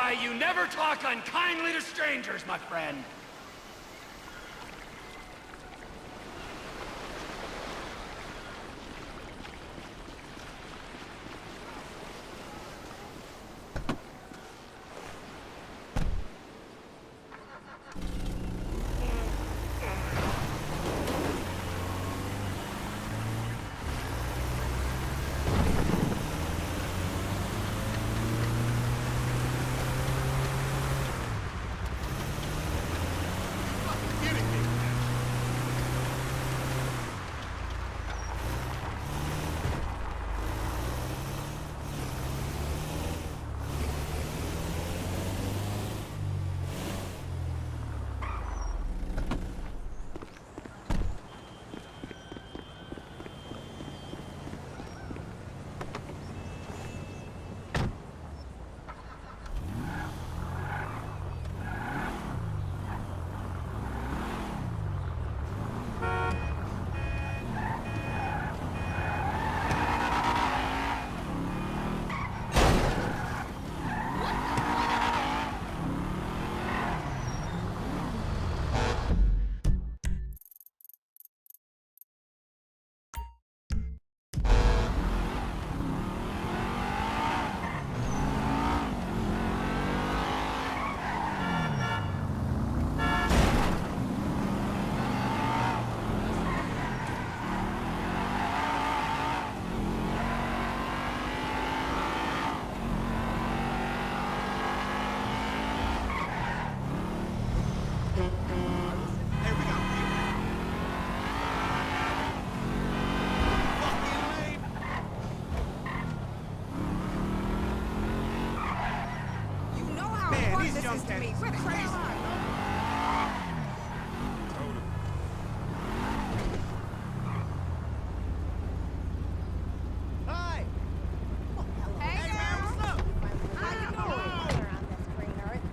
why you never talk unkindly to strangers, my friend. To me. We're crazy. Hi. Hey, girl. What's up? How you doing? Around this green earth.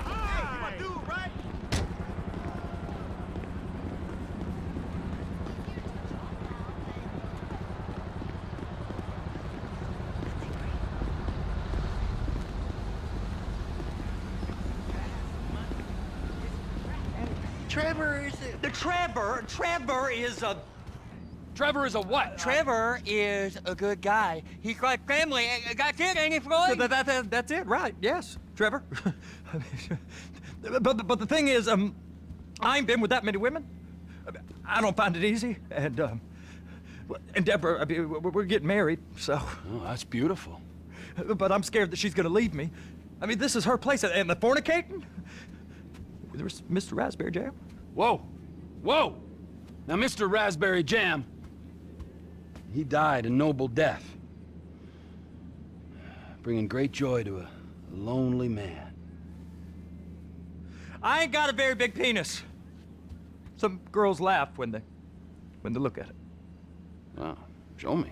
Hey, you my dude, right? Trevor is a... Trevor is a what? Trevor is a good guy. He's like family. That's it, ain't it, Floyd? That's it, right? Yes, Trevor. but the thing is, I ain't been with that many women. I don't find it easy, and Deborah, I mean, we're getting married, so. Oh, that's beautiful. But I'm scared that she's gonna leave me. I mean, this is her place, and the fornicating? There's Mr. Raspberry Jam. Whoa, whoa! Now, Mr. Raspberry Jam, he died a noble death, bringing great joy to a lonely man. I ain't got a very big penis. Some girls laugh when they look at it. Oh, show me.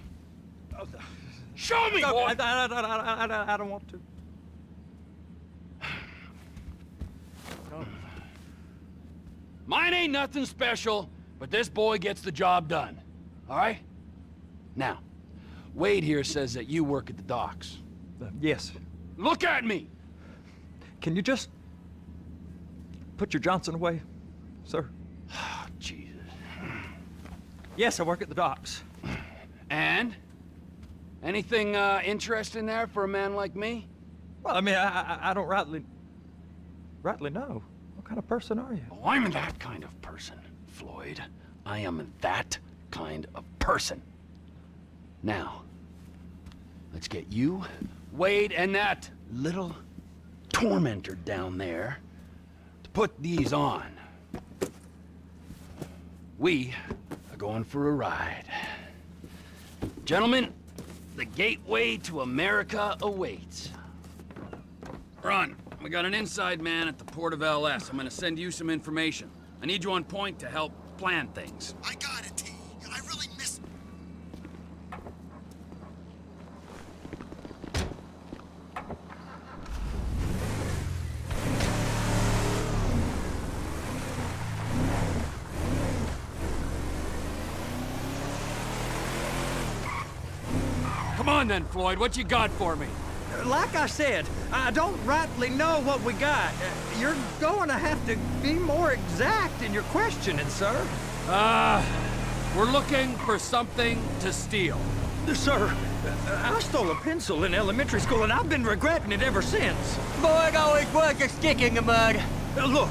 Oh, Show me, boy! I don't want to. Mine ain't nothing special, but this boy gets the job done. All right? Now, Wade here says that you work at the docks. Yes. Look at me! Can you just put your Johnson away, sir? Oh, Jesus. Yes, I work at the docks. And? Anything interesting there for a man like me? Well, I mean, I don't rightly know. What kind of person are you? Oh, I'm that kind of person, Floyd. I am that kind of person. Now, let's get you, Wade, and that little tormentor down there to put these on. We are going for a ride. Gentlemen, the gateway to America awaits. Run. We got an inside man at the port of LS. I'm gonna send you some information. I need you on point to help plan things. I got it, T. I really miss... on then, Floyd. What you got for me? Like I said, I don't rightly know what we got. You're going to have to be more exact in your questioning, sir. We're looking for something to steal. Sir, I stole a pencil in elementary school, and I've been regretting it ever since. Boy, it always was a stick in the mud. Look,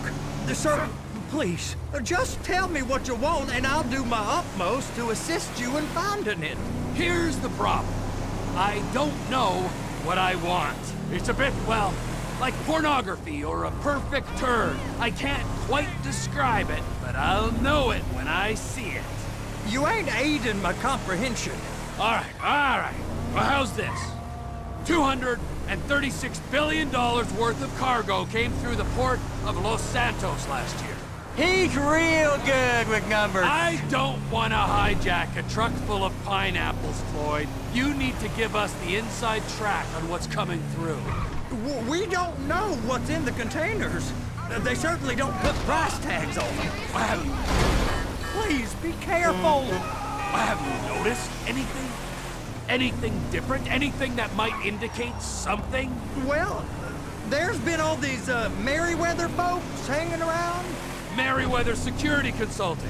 sir, please, just tell me what you want, and I'll do my utmost to assist you in finding it. Here's the problem. I don't know what I want. It's a bit, well, like pornography or a perfect turn. I can't quite describe it, but I'll know it when I see it. You ain't aiding my comprehension. All right. Well, how's this? $236 billion worth of cargo came through the port of Los Santos last year. He's real good with numbers. I don't want to hijack a truck full of pineapples, Floyd. You need to give us the inside track on what's coming through. We don't know what's in the containers. They certainly don't put price tags on them. Please, be careful. Have you noticed anything? Anything different? Anything that might indicate something? Well, there's been all these Merryweather folks hanging around. Merryweather Security Consulting.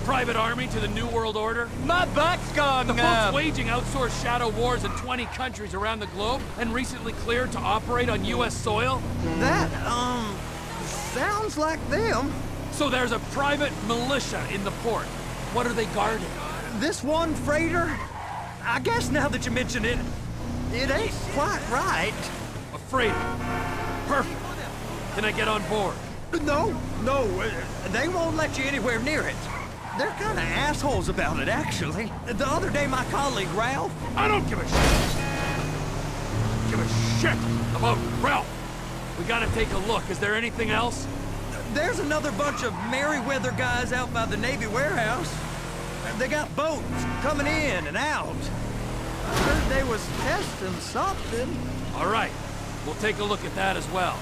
Private army to the New World Order. My butt's gone The numb. folks waging outsourced shadow wars in 20 countries around the globe and recently cleared to operate on U.S. soil. That, sounds like them. So there's a private militia in the port. What are they guarding? This one freighter, I guess now that you mention it, it ain't quite right. A freighter. Perfect. Can I get on board? No, they won't let you anywhere near it. They're kind of assholes about it, actually. The other day, my colleague, Ralph... I don't give a shit. Give a shit about Ralph. We gotta take a look. Is there anything else? There's another bunch of Merryweather guys out by the Navy warehouse. They got boats coming in and out. I heard they was testing something. All right. We'll take a look at that as well.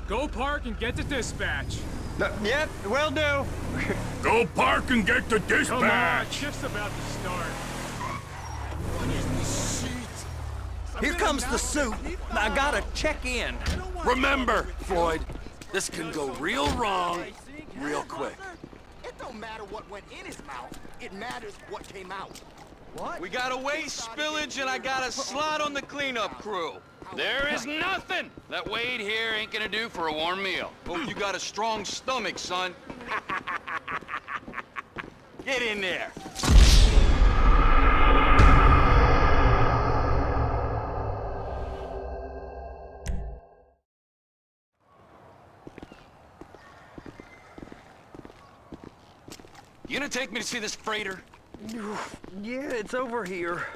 Go park and get the dispatch. Yep, will do. Go park and get the Come on, just about to start. Here comes the suit. I gotta check in. Remember, Floyd, this can go real wrong real quick. It don't matter what went in his mouth. It matters what came out. We got a waste spillage and I got a slot on the cleanup crew. There is nothing that Wade here ain't gonna do for a warm meal. Hope you got a strong stomach, son. Get in there. You gonna take me to see this freighter? Yeah, it's over here.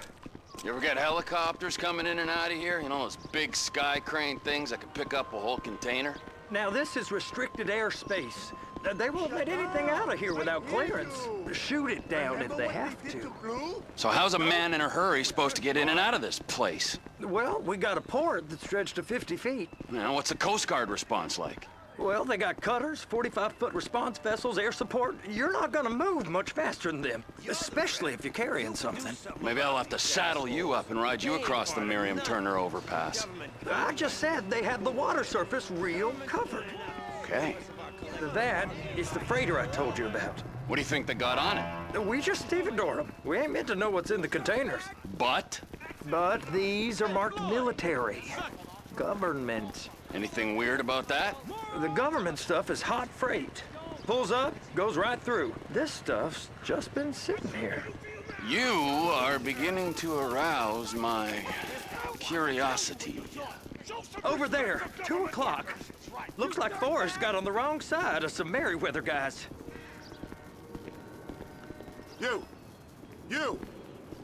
You ever got helicopters coming in and out of here? You know, those big sky crane things that can pick up a whole container? Now, this is restricted airspace. They won't let anything out of here without clearance. Shoot it down if they have to. So how's a man in a hurry supposed to get in and out of this place? Well, we got a port that's stretched to 50 feet. You know, what's the Coast Guard response like? Well, they got cutters, 45-foot response vessels, air support. You're not gonna move much faster than them, especially if you're carrying something. Maybe I'll have to saddle you up and ride you across the Miriam Turner overpass. I just said they had the water surface real covered. Okay. That is the freighter I told you about. What do you think they got on it? We just stevedore them. We ain't meant to know what's in the containers. But? But these are marked military. Government. Anything weird about that? The government stuff is hot freight. Pulls up, goes right through. This stuff's just been sitting here. You are beginning to arouse my curiosity. Over there, 2 o'clock. Looks like Forrest got on the wrong side of some Merryweather guys. You!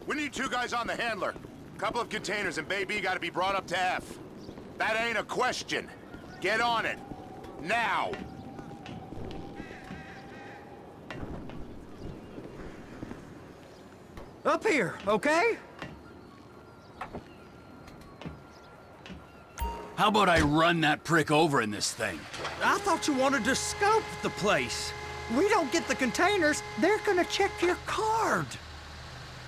We need 2 guys on the handler. Couple of containers and Baby gotta be brought up to F. That ain't a question. Get on it. Now! Up here, okay? How about I run that prick over in this thing? I thought you wanted to scope the place. We don't get the containers, they're gonna check your card.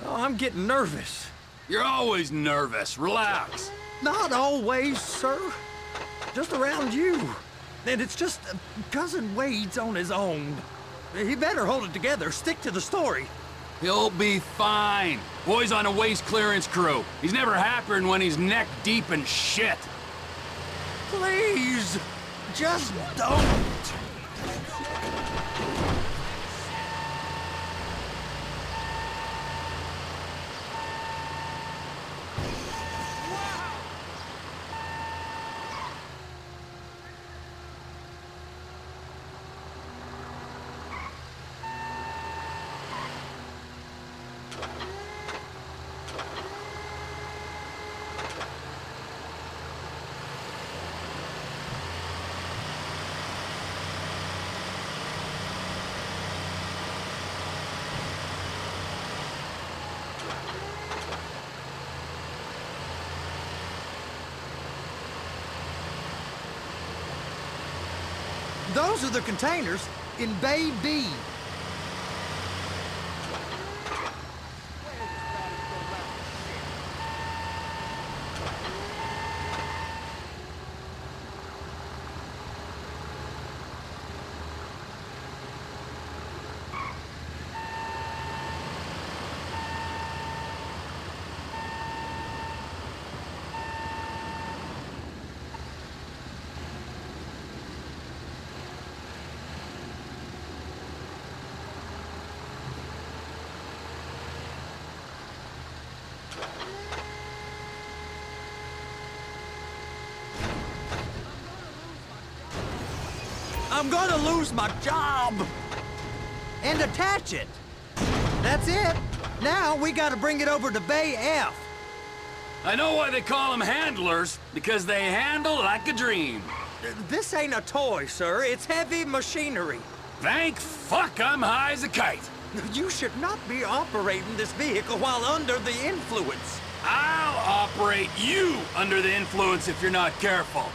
Oh, I'm getting nervous. You're always nervous. Relax. Not always, sir. Just around you. And it's just Cousin Wade's on his own. He better hold it together, stick to the story. He'll be fine. Boy's on a waste clearance crew. He's never happier than when he's neck deep in shit. Please, just don't. Those are the containers in Bay B. I'm gonna lose my job and attach it. That's it. Now we gotta bring it over to Bay F. I know why they call them handlers, because they handle like a dream. This ain't a toy, sir. It's heavy machinery. Thank fuck I'm high as a kite. You should not be operating this vehicle while under the influence. I'll operate you under the influence if you're not careful.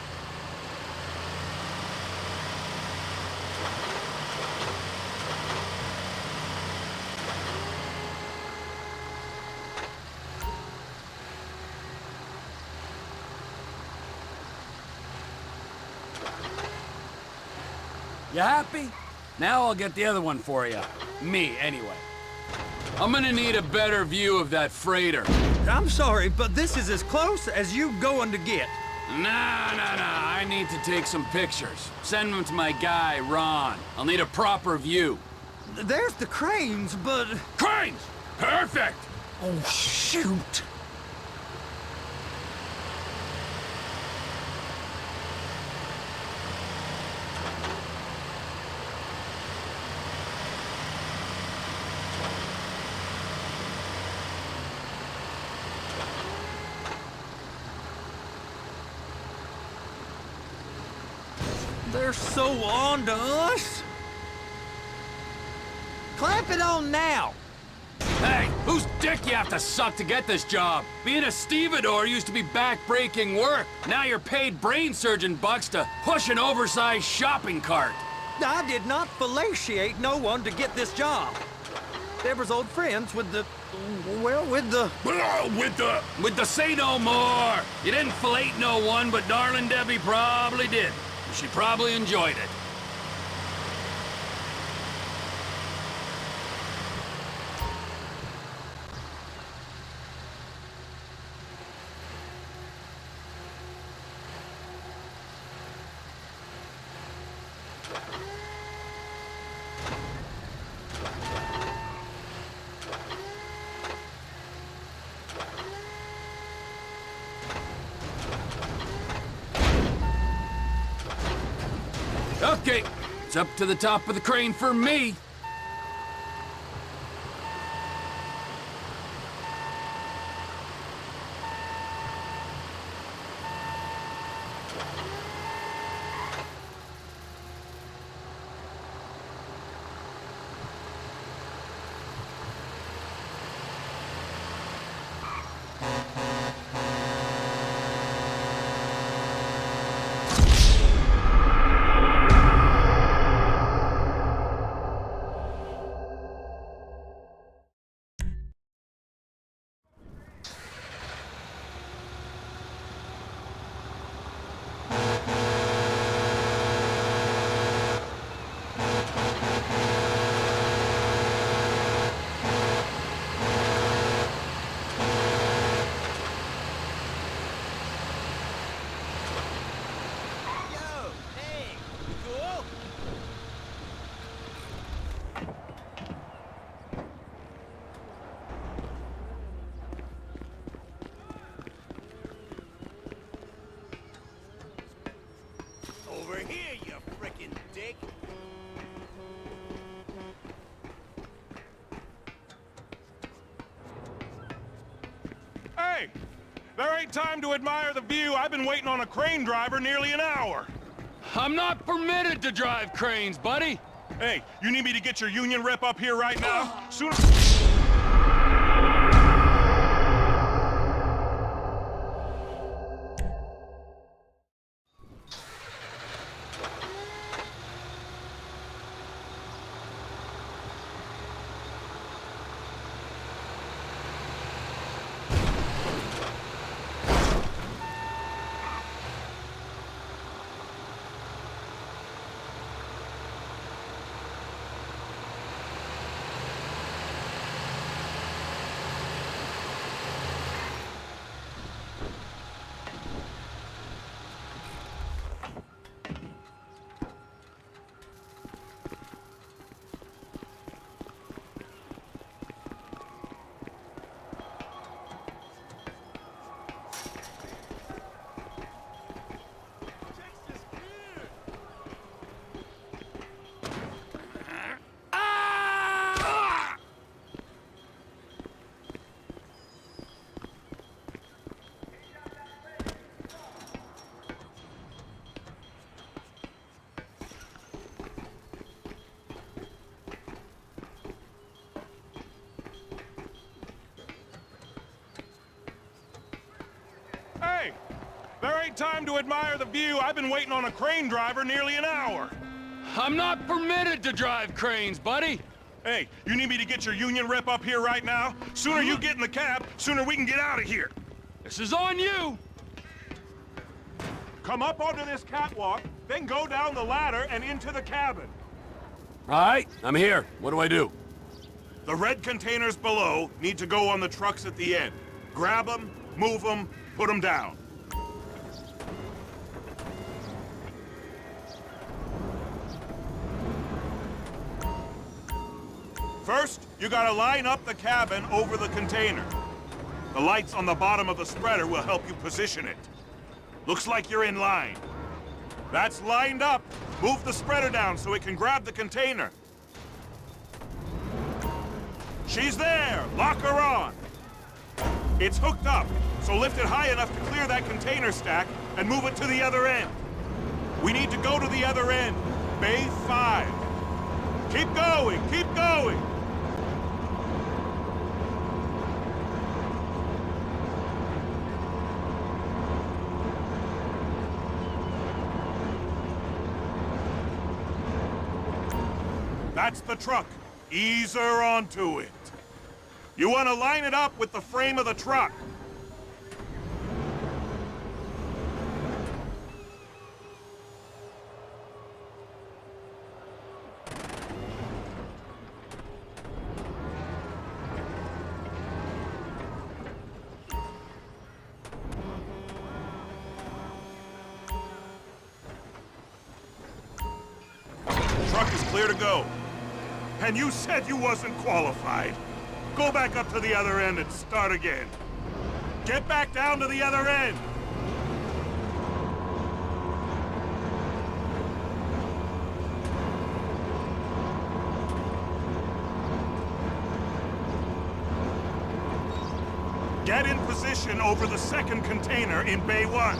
You happy? Now I'll get the other one for you. Me, anyway. I'm gonna need a better view of that freighter. I'm sorry, but this is as close as you going to get. Nah. I need to take some pictures. Send them to my guy, Ron. I'll need a proper view. There's the cranes, but... Cranes! Perfect! Oh, shoot! They're so on to us. Clamp it on now. Hey, whose dick you have to suck to get this job? Being a stevedore used to be back-breaking work. Now you're paid brain surgeon bucks to push an oversized shopping cart. I did not fellatiate no one to get this job. Deborah's old friends with the... well, with the... With the say no more. You didn't fillet no one, but darling Debbie probably did. She probably enjoyed it. Okay, it's up to the top of the crane for me. There ain't time to admire the view. I've been waiting on a crane driver nearly an hour. I'm not permitted to drive cranes, buddy. Hey, you need me to get your union rep up here right now? Soon. Hey, there ain't time to admire the view. I've been waiting on a crane driver nearly an hour. I'm not permitted to drive cranes, buddy. Hey, you need me to get your union rep up here right now? Sooner you get in the cab, sooner we can get out of here. This is on you. Come up onto this catwalk, then go down the ladder and into the cabin. All right, I'm here. What do I do? The red containers below need to go on the trucks at the end. Grab them, move them, put them down. First, you gotta line up the cabin over the container. The lights on the bottom of the spreader will help you position it. Looks like you're in line. That's lined up. Move the spreader down so it can grab the container. She's there! Lock her on! It's hooked up, so lift it high enough to clear that container stack and move it to the other end. We need to go to the other end. Bay 5. Keep going! Keep going! That's the truck. Ease her onto it. You want to line it up with the frame of the truck. The truck is clear to go. And you said you wasn't qualified. Go back up to the other end and start again. Get back down to the other end. Get in position over the second container in Bay 1.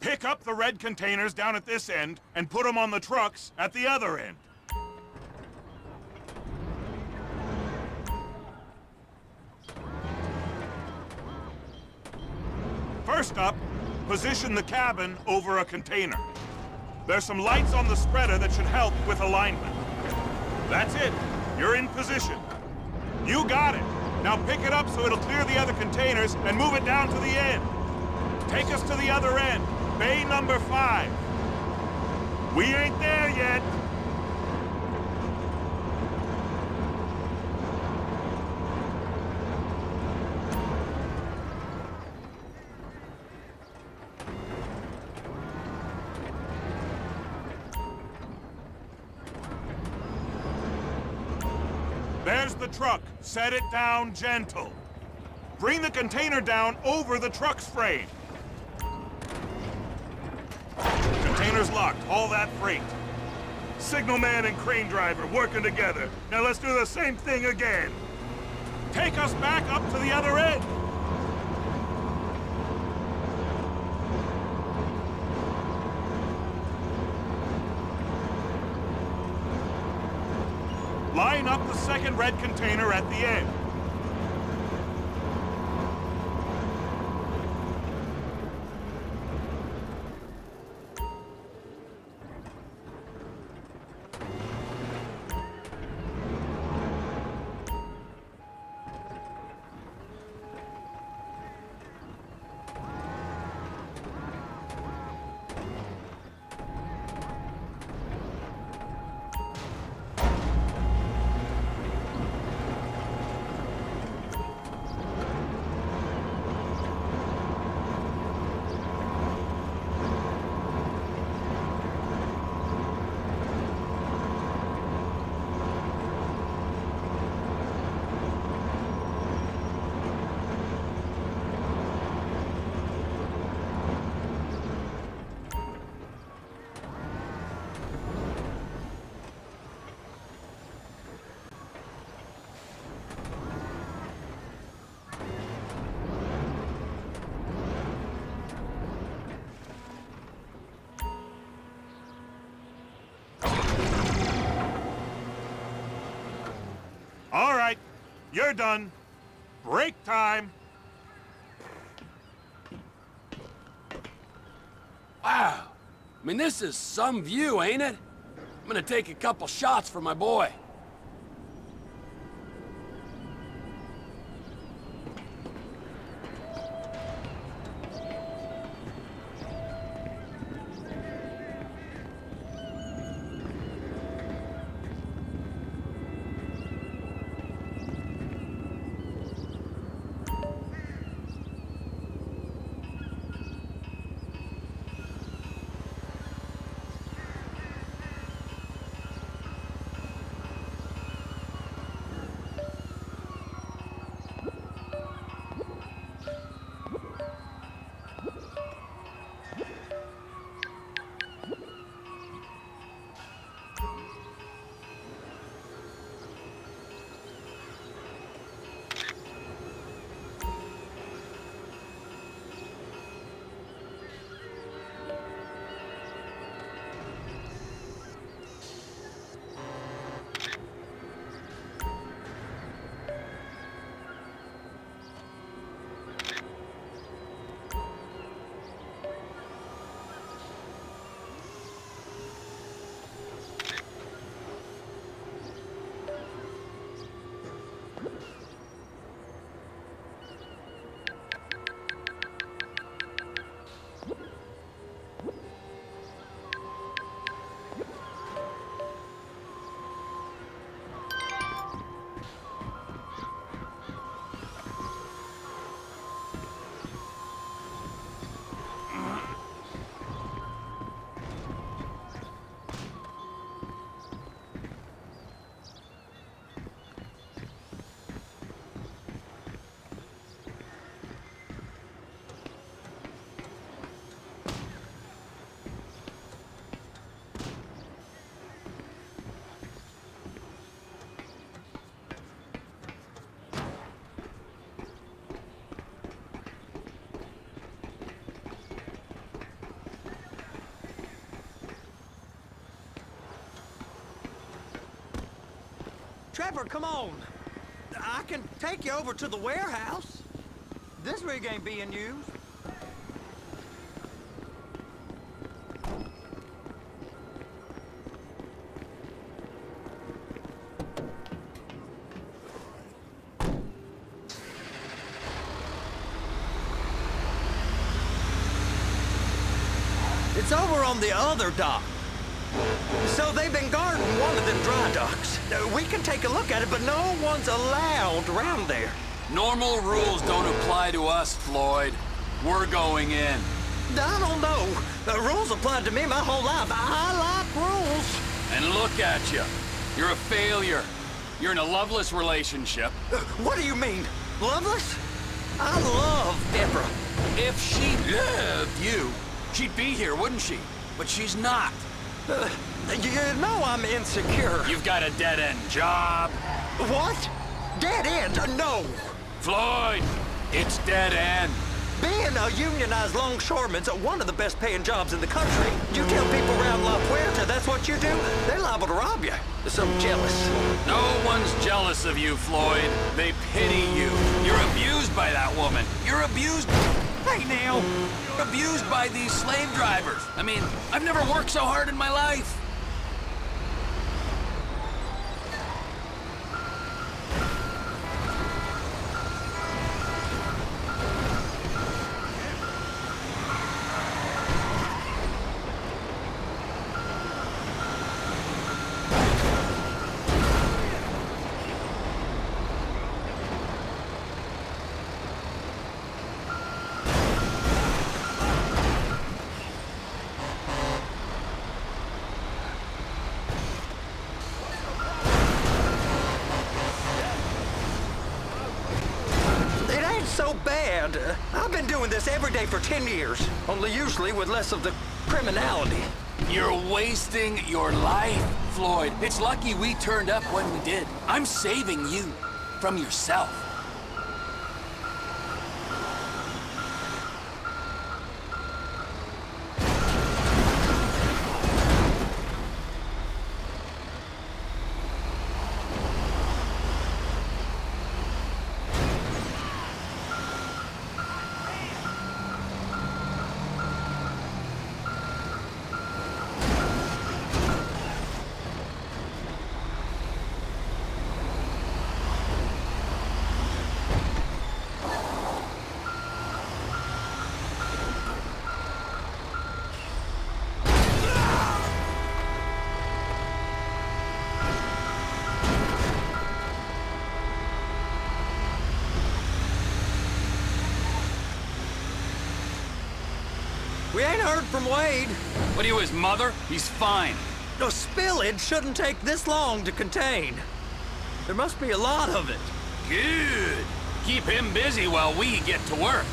Pick up the red containers down at this end and put them on the trucks at the other end. First up, position the cabin over a container. There's some lights on the spreader that should help with alignment. That's it. You're in position. You got it. Now pick it up so it'll clear the other containers and move it down to the end. Take us to the other end. Bay number 5. We ain't there yet. There's the truck. Set it down gentle. Bring the container down over the truck's frame. Container's locked. Haul that freight. Signalman and crane driver working together. Now let's do the same thing again. Take us back up to the other end. Line up the second red container at the end. All right, you're done. Break time. Wow. I mean, this is some view, ain't it? I'm gonna take a couple shots for my boy. Trevor, come on. I can take you over to the warehouse. This rig ain't being used. It's over on the other dock. So they've been guarding one of them dry docks. We can take a look at it, but no one's allowed around there. Normal rules don't apply to us, Floyd. We're going in. I don't know. The rules applied to me my whole life. I like rules. And look at you. You're a failure. You're in a loveless relationship. What do you mean? Loveless? I love Deborah. If she loved you, she'd be here, wouldn't she? But she's not. You know I'm insecure. You've got a dead-end job. What? Dead end? No. Floyd, it's dead end. Being a unionized longshoreman's one of the best paying jobs in the country. You tell people around La Puerta that's what you do, they're liable to rob you. They're so jealous. No one's jealous of you, Floyd. They pity you. You're abused by that woman. You're abused... Hey, now. You're abused by these slave drivers. I mean, I've never worked so hard in my life. So bad. I've been doing this every day for 10 years, only usually with less of the criminality. You're wasting your life, Floyd. It's lucky we turned up when we did. I'm saving you from yourself. We ain't heard from Wade. What are you, his mother? He's fine. No, spillage shouldn't take this long to contain. There must be a lot of it. Good. Keep him busy while we get to work.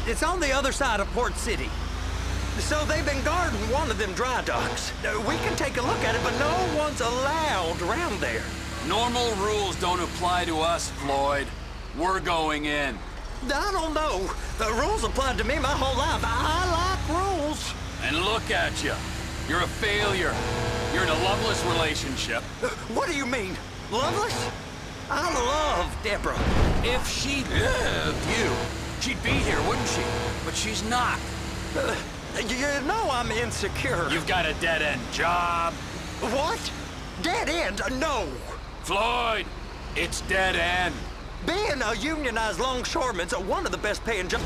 It's on the other side of Port City. So they've been guarding one of them dry docks. We can take a look at it, but no one's allowed around there. Normal rules don't apply to us, Floyd. We're going in. I don't know. The rules applied to me my whole life. I like rules. And look at you. You're a failure. You're in a loveless relationship. What do you mean? Loveless? I love Deborah. If she loved you, she'd be here, wouldn't she? But she's not. You know I'm insecure. You've got a dead-end job. What? Dead end? No. Floyd, it's dead end. Being a unionized longshoreman's one of the best paying jobs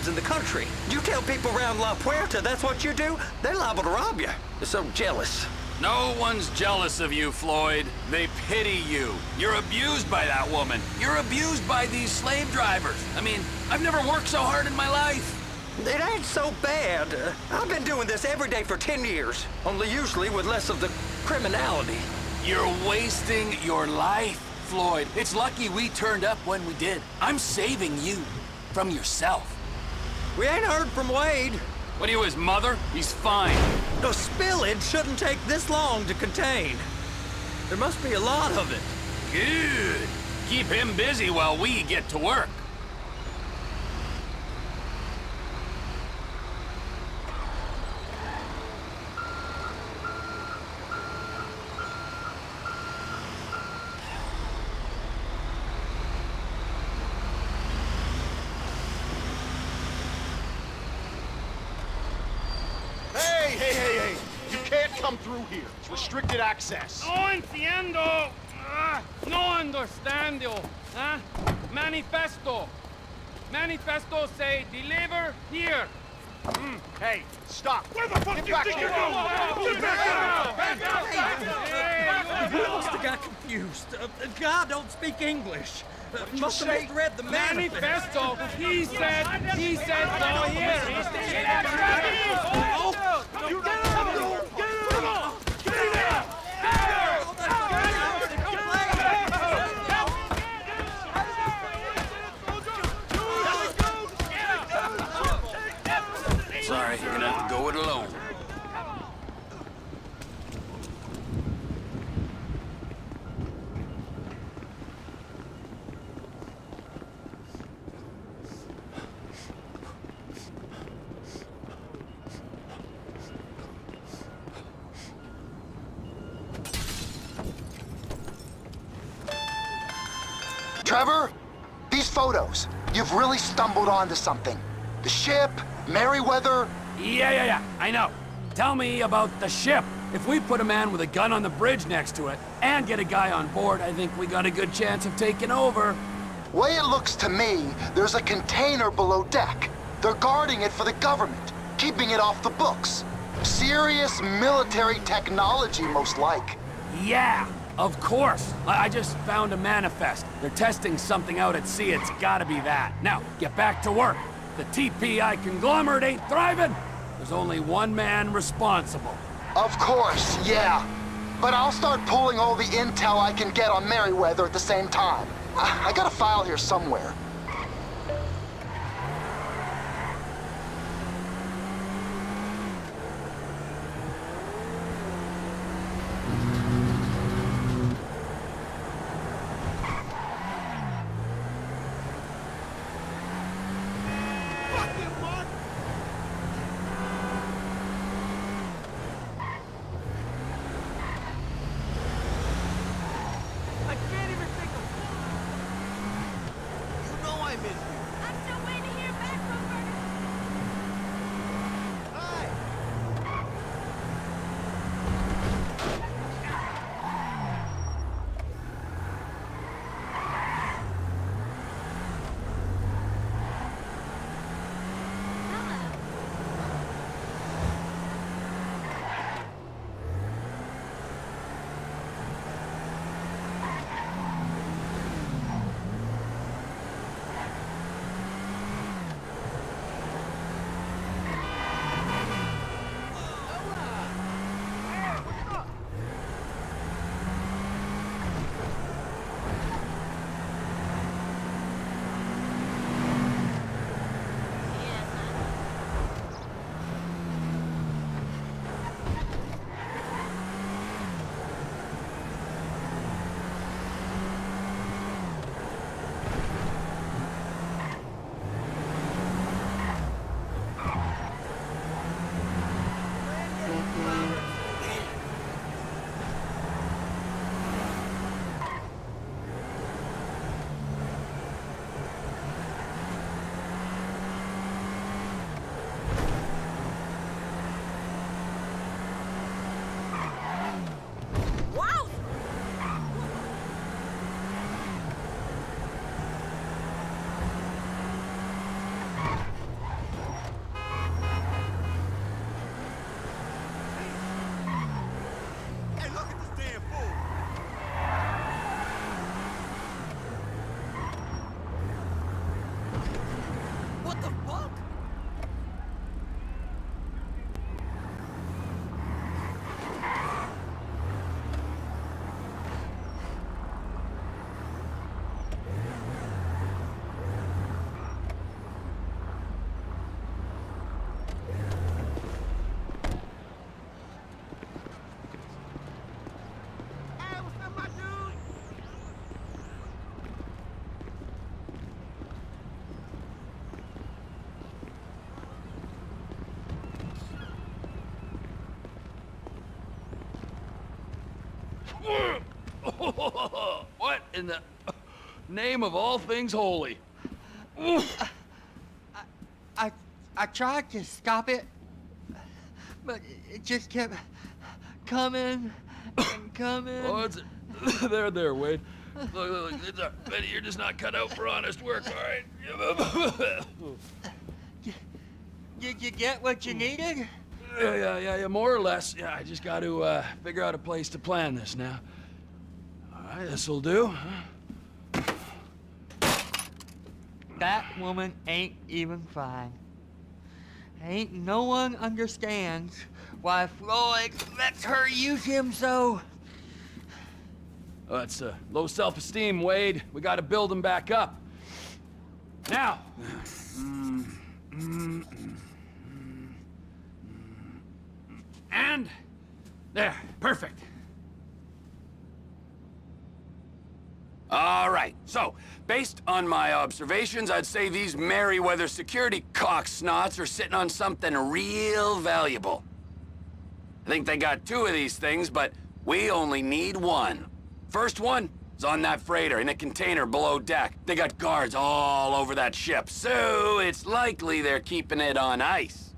in the country. You tell people around La Puerta that's what you do, they're liable to rob you. They're so jealous. No one's jealous of you, Floyd. They pity you. You're abused by that woman. You're abused by these slave drivers. I mean, I've never worked so hard in my life. It ain't so bad. I've been doing this every day for 10 years, only usually with less of the criminality. You're wasting your life, Floyd, it's lucky we turned up when we did. I'm saving you from yourself. We ain't heard from Wade. What are you, his mother? He's fine. The spillage shouldn't take this long to contain. There must be a lot of it. Good. Keep him busy while we get to work. Hey! You can't come through here. It's restricted access. No entiendo. No understando. Huh? Manifesto. Manifesto say deliver here. Hey, stop. Where the fuck Get you back think here. you're going? Get back out! I must have got confused. God don't speak English. Must have misread the manifesto. Manifesto. He said go here. Sorry, you're gonna have to go it alone. Trevor, these photos, you've really stumbled onto something. The ship, Merryweather. Yeah, I know. Tell me about the ship. If we put a man with a gun on the bridge next to it and get a guy on board, I think we got a good chance of taking over. Way it looks to me, there's a container below deck. They're guarding it for the government, keeping it off the books. Serious military technology, most like. Yeah, of course. I just found a manifest. They're testing something out at sea. It's gotta be that. Now, get back to work. The TPI conglomerate ain't thriving. There's only one man responsible. Of course, yeah. But I'll start pulling all the intel I can get on Merryweather at the same time. I got a file here somewhere. I'm still waiting to hear back from her. What in the name of all things holy? I tried to stop it, but it just kept coming and coming. Oh, it's there, Wade. Look, it's Benny, you're just not cut out for honest work, all right? Did you get what you needed? Yeah, more or less. Yeah, I just got to figure out a place to plan this now. All right, this'll do. That woman ain't even fine. Ain't no one understands why Floyd lets her use him so. Oh, that's low self-esteem, Wade. We got to build him back up. Now. And there, perfect. All right, so, based on my observations, I'd say these Merryweather security cocksnots are sitting on something real valuable. I think they got 2 of these things, but we only need 1. First one is on that freighter in a container below deck. They got guards all over that ship, so it's likely they're keeping it on ice.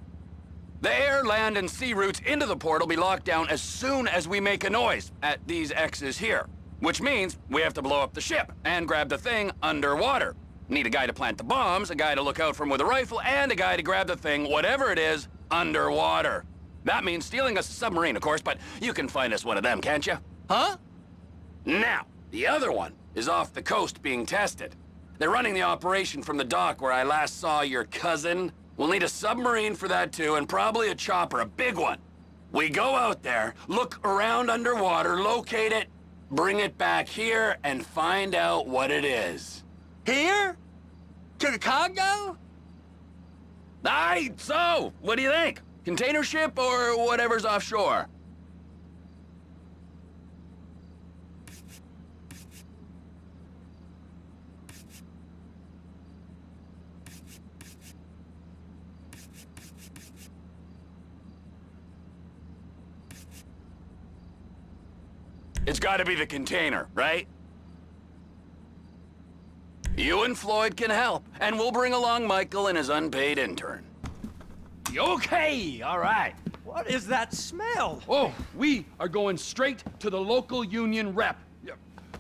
The air, land, and sea routes into the port will be locked down as soon as we make a noise at these X's here. Which means we have to blow up the ship and grab the thing underwater. Need a guy to plant the bombs, a guy to look out for 'em with a rifle, and a guy to grab the thing, whatever it is, underwater. That means stealing a submarine, of course, but you can find us one of them, can't you? Huh? Now, the other one is off the coast being tested. They're running the operation from the dock where I last saw your cousin. We'll need a submarine for that too, and probably a chopper, a big one. We go out there, look around underwater, locate it, bring it back here, and find out what it is. Here? To the Congo? Aye, so, what do you think? Container ship or whatever's offshore? It's gotta be the container, right? You and Floyd can help, and we'll bring along Michael and his unpaid intern. Okay, all right. What is that smell? Oh, we are going straight to the local union rep.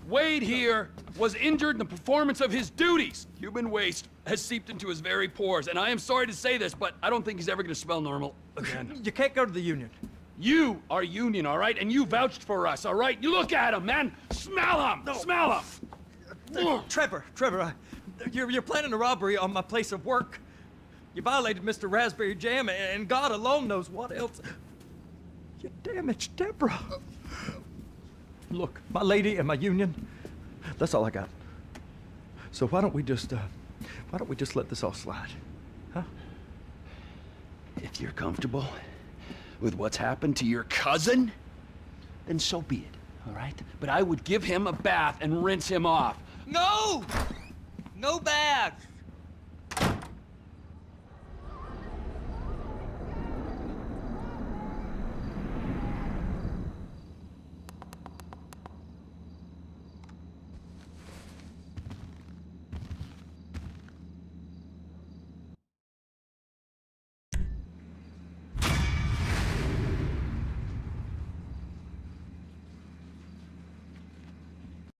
Wade here was injured in the performance of his duties. Human waste has seeped into his very pores, and I am sorry to say this, but I don't think he's ever gonna smell normal again. You can't go to the union. You are union, all right? And you vouched for us, all right? You look at him, man. Smell him. No. Smell him. Trevor, you're planning a robbery on my place of work. You violated Mr. Raspberry Jam, and God alone knows what else. You damaged Deborah. Look, my lady and my union, that's all I got. So why don't we just let this all slide, huh? If you're comfortable with what's happened to your cousin, then so be it, all right? But I would give him a bath and rinse him off. No! No baths!